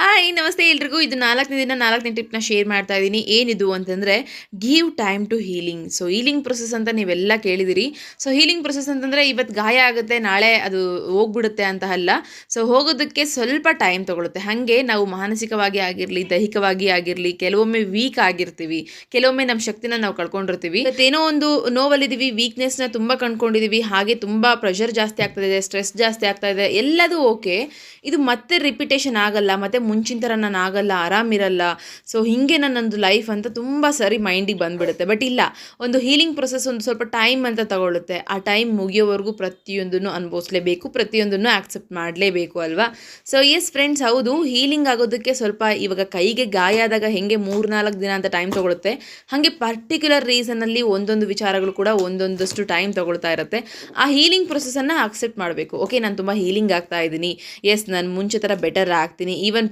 Hi ನಮಸ್ತೆ ಎಲ್ರಿಗೂ. ಇದು 4ನೇ ದಿನ 4ನೇ ಟಿಪ್ನ ಶೇರ್ ಮಾಡ್ತಾ ಇದ್ದೀನಿ. ಏನಿದು ಅಂತಂದರೆ give time to healing. So healing process ಅಂತ ನೀವೆಲ್ಲ ಕೇಳಿದಿರಿ. ಸೊ ಹೀಲಿಂಗ್ ಪ್ರೊಸೆಸ್ ಅಂತಂದರೆ ಇವತ್ತು ಗಾಯ ಆಗುತ್ತೆ, ನಾಳೆ ಅದು ಹೋಗ್ಬಿಡುತ್ತೆ ಅಂತ ಅಲ್ಲ. ಸೊ ಹೋಗೋದಕ್ಕೆ ಸ್ವಲ್ಪ ಟೈಮ್ ತೊಗೊಳುತ್ತೆ. ಹಾಗೆ ನಾವು ಮಾನಸಿಕವಾಗಿ ಆಗಿರಲಿ, ದೈಹಿಕವಾಗಿ ಆಗಿರಲಿ, ಕೆಲವೊಮ್ಮೆ ವೀಕ್ ಆಗಿರ್ತೀವಿ, ಕೆಲವೊಮ್ಮೆ ನಮ್ಮ ಶಕ್ತಿನ ನಾವು ಕಳ್ಕೊಂಡಿರ್ತೀವಿ. ಇವತ್ತೇನೋ ಒಂದು ನೋವಲ್ಲಿದ್ದೀವಿ, ವೀಕ್ನೆಸ್ನ ತುಂಬ ಕಂಡ್ಕೊಂಡಿದ್ದೀವಿ, ಹಾಗೆ ತುಂಬ ಪ್ರೆಷರ್ ಜಾಸ್ತಿ ಆಗ್ತಾ ಇದೆ, ಸ್ಟ್ರೆಸ್ ಜಾಸ್ತಿ ಆಗ್ತಾ ಇದೆ, ಎಲ್ಲದೂ ಓಕೆ. ಇದು ಮತ್ತೆ ರಿಪಿಟೇಷನ್ ಆಗಲ್ಲ, ಮತ್ತು ಮುಂಚಿನ ಥರ ನಾನು ಆಗಲ್ಲ, ಆರಾಮಿರಲ್ಲ, ಸೊ ಹೀಗೆ ನನ್ನೊಂದು ಲೈಫ್ ಅಂತ ತುಂಬ ಸರಿ ಮೈಂಡಿಗೆ ಬಂದುಬಿಡುತ್ತೆ. ಬಟ್ ಇಲ್ಲ, ಒಂದು ಹೀಲಿಂಗ್ ಪ್ರೊಸೆಸ್ ಒಂದು ಸ್ವಲ್ಪ ಟೈಮ್ ಅಂತ ತಗೊಳ್ಳುತ್ತೆ. ಆ ಟೈಮ್ ಮುಗಿಯೋವರೆಗೂ ಪ್ರತಿಯೊಂದನ್ನು ಅನುಭವಿಸ್ಲೇಬೇಕು, ಪ್ರತಿಯೊಂದನ್ನು ಆಕ್ಸೆಪ್ಟ್ ಮಾಡಲೇಬೇಕು ಅಲ್ವಾ. ಸೊ ಎಸ್ ಫ್ರೆಂಡ್ಸ್, ಹೌದು, ಹೀಲಿಂಗ್ ಆಗೋದಕ್ಕೆ ಸ್ವಲ್ಪ ಇವಾಗ ಕೈಗೆ ಗಾಯ ಆದಾಗ ಹೆಂಗೆ 3-4 ದಿನ ಅಂತ ಟೈಮ್ ತೊಗೊಳುತ್ತೆ, ಹಾಗೆ ಪರ್ಟಿಕ್ಯುಲರ್ ರೀಸನಲ್ಲಿ ಒಂದೊಂದು ವಿಚಾರಗಳು ಕೂಡ ಒಂದೊಂದಷ್ಟು ಟೈಮ್ ತೊಗೊಳ್ತಾ ಇರುತ್ತೆ. ಆ ಹೀಲಿಂಗ್ ಪ್ರೊಸೆಸನ್ನು ಅಕ್ಸೆಪ್ಟ್ ಮಾಡಬೇಕು. ಓಕೆ, ನಾನು ತುಂಬ ಹೀಲಿಂಗ್ ಆಗ್ತಾ ಇದ್ದೀನಿ, ಎಸ್ ನಾನು ಮುಂಚೆ ಥರ ಬೆಟರ್ ಆಗ್ತೀನಿ, ಈವನ್